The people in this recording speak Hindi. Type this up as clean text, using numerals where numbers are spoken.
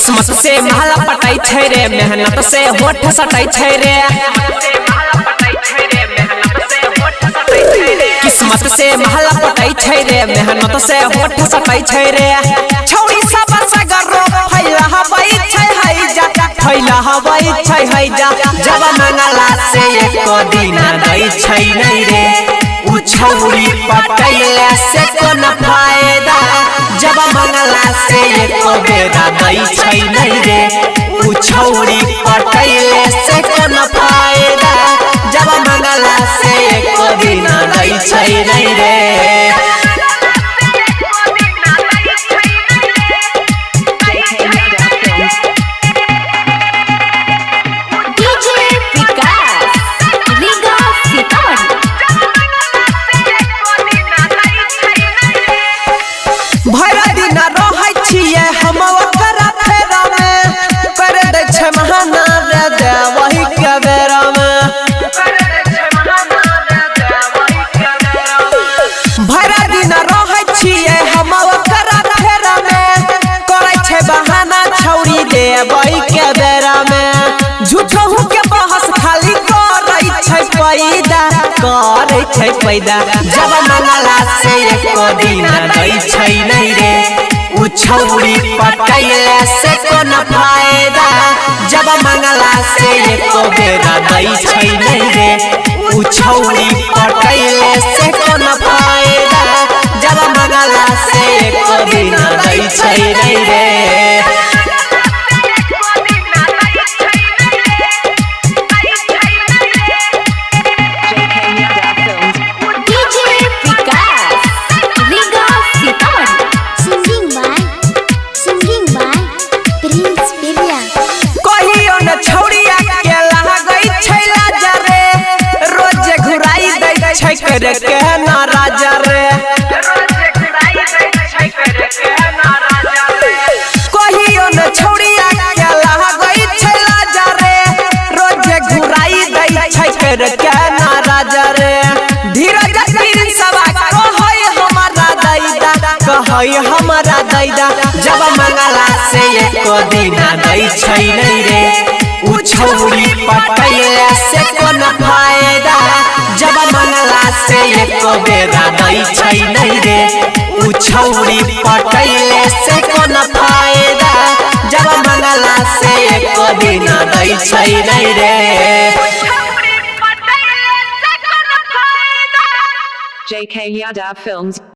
किस्मत से महला पटाई छै रे, मेहनत से होठ सटाई छै रे। किस्मत से महला पटाई छै रे, मेहनत से होठ सटाई छै रे। छौरी सब सगरो फैला हवाई छै हई जा, फैला हवाई छै हई जा। जब मंगला से एको दिन दै छै नहीं रे, उ छौरी पटैले से कोन फायदा। जब मंगला से एको बेरा दै छै नहीं रे, उ छौरी पटैले से कोन फायदा। जब मंगला से एको दिन दै छै नहीं रे। भरा दिन रहै छियै हम ओकरा फेरा में, कर दै छै महाना रे दे वही के बेरा में। भरा दिन रहै छियै हम ओकरा फेरा में, करै छै बहाना छौरी दे वही के बेरा में। झूठहू के बहस खाली करै छै पैदा, करै छै पैदा। जब मंगला से एको दिन दै छै नहीं रे, उ छौरी पटैले से कोन फायदा। जब मंगला से एको बेरा दै छै नहीं रे, उ छौरी पटैले से कोन फायदा। जब मंगला से एको दिन दै छै नहीं रे। करे के नाराजा रे, कहियो न छौड़िया के लागई छै लाजा रे, रोजे घुराई दै छै करे के नाराजा रे। धीरज तीर सवा कहै हमरा दैदा, कहै हमरा दैदा। जब मंगला से एको दिन दै छै नहीं रे, उ छौरी पटैले से कोन फायदा। जब मंगला से एको बेरा दै छै नहीं रे, उ छौरी पटैले से कोन फायदा। जब मंगला से एको दिन दै छै नहीं रे। JK Yadav Films